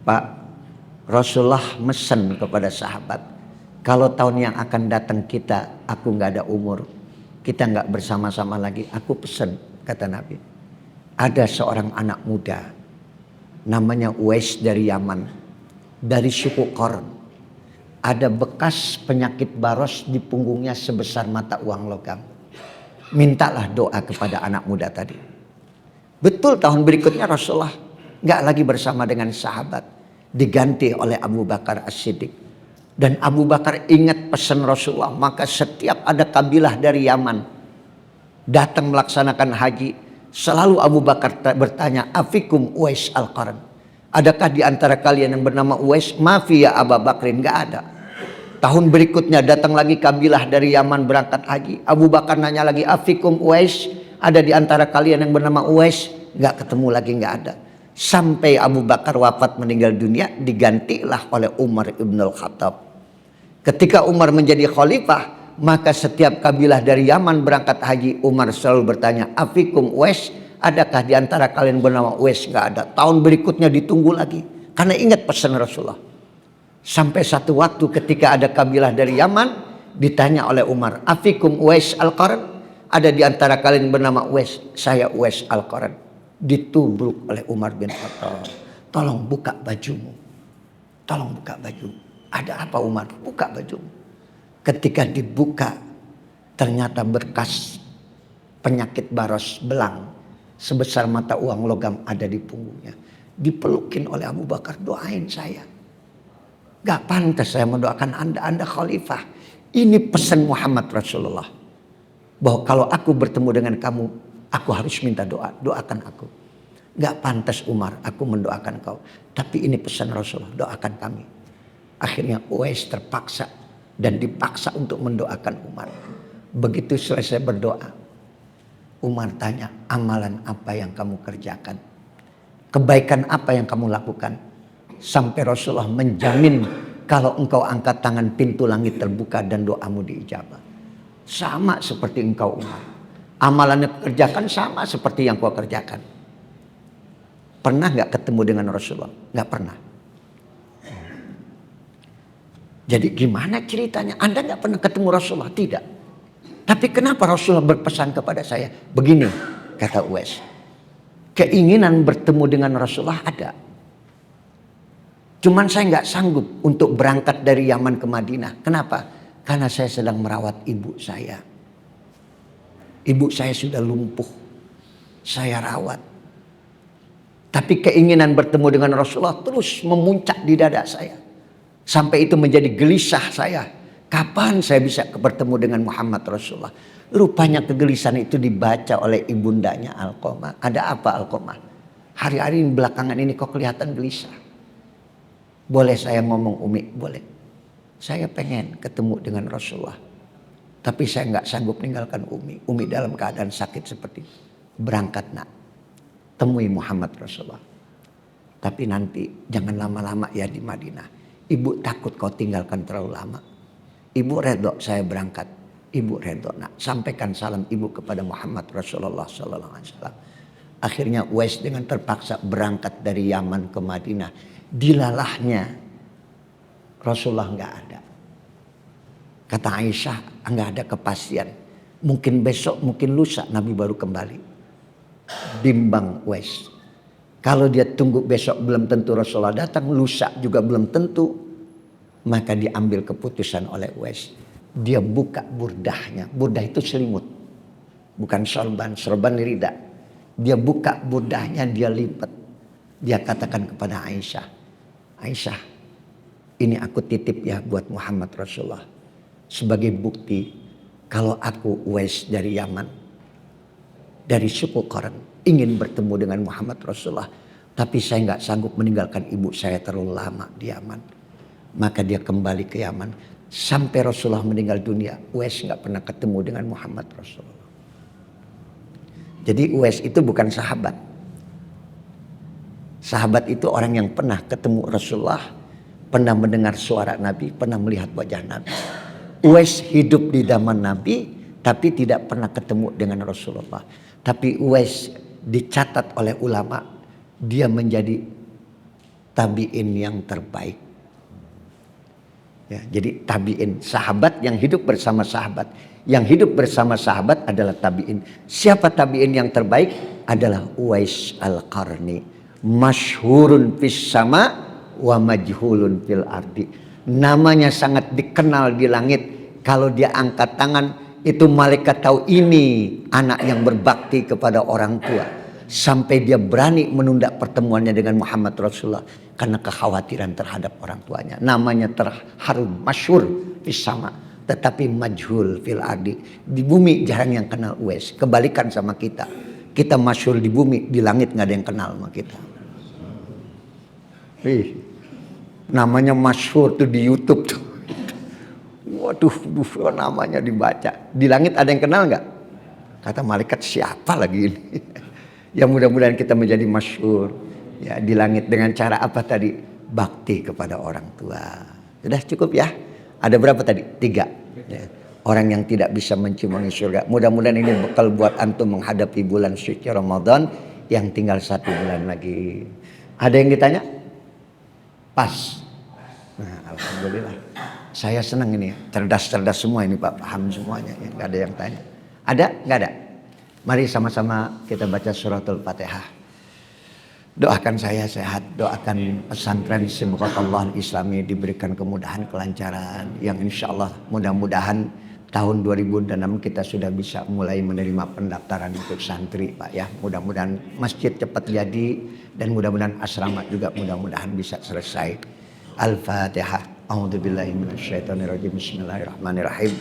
Pak, Rasulullah mesen kepada sahabat, kalau tahun yang akan datang kita, aku nggak ada umur, kita nggak bersama-sama lagi, aku pesen, kata Nabi, ada seorang anak muda, namanya Uwais dari Yaman, dari suku Qarn, ada bekas penyakit baros di punggungnya sebesar mata uang logam. mintalah doa kepada anak muda tadi. Betul, tahun berikutnya Rasulullah nggak lagi bersama dengan sahabat, diganti oleh Abu Bakar As-Siddiq. Dan Abu Bakar ingat pesan Rasulullah, maka setiap ada kabilah dari Yaman datang melaksanakan haji, selalu Abu Bakar bertanya, afikum Uwais al-Qarn, adakah di antara kalian yang bernama Uwais? Mafi ya Abu Bakrin, nggak ada. Tahun berikutnya datang lagi kabilah dari Yaman berangkat haji, Abu Bakar nanya lagi, afikum Uwais, ada di antara kalian yang bernama Uwais? Nggak ketemu lagi, nggak ada. Sampai Abu Bakar wafat meninggal dunia, digantilah oleh Umar ibn al-Khattab. Ketika Umar menjadi khalifah, maka setiap kabilah dari Yaman berangkat haji, Umar selalu bertanya, afikum Uwais, adakah di antara kalian bernama Uwais? Nggak ada. Tahun berikutnya ditunggu lagi, karena ingat pesan Rasulullah. Sampai satu waktu ketika ada kabilah dari Yaman, ditanya oleh Umar, afikum Uwais al-Qarn, ada di antara kalian bernama Uwais? Saya Uwais al-Qarn. Ditubruk oleh Umar bin Khattab. Tolong buka bajumu. Tolong buka baju. Ada apa Umar? Buka bajumu. Ketika dibuka, ternyata bekas penyakit baros belang sebesar mata uang logam ada di punggungnya. Dipelukin oleh Abu Bakar, doain saya. Gak pantas saya mendoakan Anda khalifah. Ini pesan Muhammad Rasulullah. Bahwa kalau aku bertemu dengan kamu, aku harus minta doa, doakan aku. Gak pantas Umar, aku mendoakan kau. Tapi ini pesan Rasulullah, doakan kami. Akhirnya Uwais terpaksa dan dipaksa untuk mendoakan Umar. Begitu selesai berdoa, Umar tanya, amalan apa yang kamu kerjakan? Kebaikan apa yang kamu lakukan? Sampai Rasulullah menjamin kalau engkau angkat tangan, pintu langit terbuka dan doamu diijabah. Sama seperti engkau Umar. Amalan yang kerjakan sama seperti yang kau kerjakan. Pernah nggak ketemu dengan Rasulullah? Nggak pernah. Jadi gimana ceritanya? Anda nggak pernah ketemu Rasulullah? Tidak. Tapi kenapa Rasulullah berpesan kepada saya? Begini, kata Uwais. Keinginan bertemu dengan Rasulullah ada. Cuman saya nggak sanggup untuk berangkat dari Yaman ke Madinah. Kenapa? Karena saya sedang merawat ibu saya. Ibu saya sudah lumpuh. Saya rawat. Tapi keinginan bertemu dengan Rasulullah terus memuncak di dada saya. Sampai itu menjadi gelisah saya. Kapan saya bisa bertemu dengan Muhammad Rasulullah? Rupanya kegelisahan itu dibaca oleh ibundanya Alqamah. Ada apa Alqamah? Hari-hari belakangan ini kok kelihatan gelisah. Boleh saya ngomong Umi? Boleh. Saya pengen ketemu dengan Rasulullah. Tapi saya nggak sanggup meninggalkan Umi. Umi dalam keadaan sakit seperti itu. Berangkat nak. Temui Muhammad Rasulullah. Tapi nanti jangan lama-lama ya di Madinah. Ibu takut kau tinggalkan terlalu lama. Ibu redho saya berangkat. Ibu redho nak. Sampaikan salam ibu kepada Muhammad Rasulullah SAW. Akhirnya Uwais dengan terpaksa berangkat dari Yaman ke Madinah. Dilalahnya Rasulullah nggak ada. Kata Aisyah, nggak ada kepastian. Mungkin besok, mungkin lusa Nabi baru kembali. Bimbang Uwais. Kalau dia tunggu besok belum tentu Rasulullah datang, lusa juga belum tentu. Maka diambil keputusan oleh Uwais. Dia buka burdahnya. Burdah itu selimut. Bukan sorban, sorban rida. Dia buka burdahnya, dia lipat. Dia katakan kepada Aisyah. Aisyah, ini aku titip ya buat Muhammad Rasulullah. Sebagai bukti kalau aku Uwais dari Yaman, dari suku Qarn, ingin bertemu dengan Muhammad Rasulullah, tapi saya nggak sanggup meninggalkan ibu saya terlalu lama di Yaman. Maka dia kembali ke Yaman sampai Rasulullah meninggal dunia. Uwais nggak pernah ketemu dengan Muhammad Rasulullah. Jadi Uwais itu bukan sahabat. Sahabat itu orang yang pernah ketemu Rasulullah, pernah mendengar suara Nabi, pernah melihat wajah Nabi. Uwais hidup di zaman Nabi, tapi tidak pernah ketemu dengan Rasulullah. Tapi Uwais dicatat oleh ulama, dia menjadi tabi'in yang terbaik. Ya, jadi tabi'in, sahabat yang hidup bersama sahabat. Yang hidup bersama sahabat adalah tabi'in. Siapa tabi'in yang terbaik? Adalah Uwais al-Qarni. Masyhurun fis sama wa majhulun fil ardi. Namanya sangat dikenal di langit. Kalau dia angkat tangan, Itu malaikat tahu ini anak yang berbakti kepada orang tua. Sampai dia berani menunda pertemuannya dengan Muhammad Rasulullah. Karena kekhawatiran terhadap orang tuanya. Namanya terharum, masyhur di sama. Tetapi majhul fil ardi. Di bumi jarang yang kenal Uwais. Kebalikan sama kita. Kita masyhur di bumi, di langit nggak ada yang kenal sama kita. Namanya masyhur tuh di YouTube tuh. Waduh, namanya dibaca. Di langit ada yang kenal nggak? Kata malaikat, siapa lagi ini? Ya mudah-mudahan kita menjadi masyhur ya di langit dengan cara apa tadi? Bakti kepada orang tua. Sudah cukup ya? Ada berapa tadi? 3. Ya. Orang yang tidak bisa mencium wangi surga. Mudah-mudahan ini bekal buat antum menghadapi bulan suci Ramadan yang tinggal 1 bulan lagi. Ada yang ditanya? Pas. Nah, alhamdulillah. Saya senang ini, cerdas-cerdas semua ini Pak, paham semuanya, ya, nggak ada yang tanya. Ada? Nggak ada? Mari sama-sama kita baca suratul Fatihah. Doakan saya sehat, doakan pesantren Sibghatullah Islami diberikan kemudahan, kelancaran, yang insya Allah mudah-mudahan tahun 2006 kita sudah bisa mulai menerima pendaftaran untuk santri Pak ya. Mudah-mudahan masjid cepat jadi dan mudah-mudahan asrama juga mudah-mudahan bisa selesai. Al-Fatihah. A'udzubillahi minasyaitonirrajim. Bismillahirrahmanirrahim.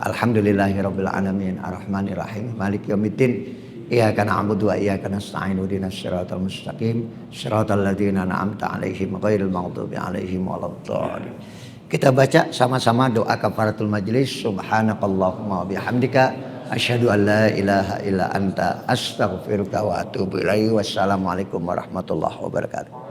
Alhamdulillahirabbil alamin arrahmanirrahim maliki yaumiddin. Iyyaka na'budu wa iyyaka nasta'in ihdinas siratal mustaqim siratal ladzina an'amta 'alaihim ghairil maghdubi 'alaihim waladdallin. Kita baca sama-sama doa kafaratul majlis. Subhanakallahumma wa bihamdika asyhadu an la ilaha illa anta astaghfiruka wa atubu ilaik. Wassalamualaikum warahmatullahi wabarakatuh.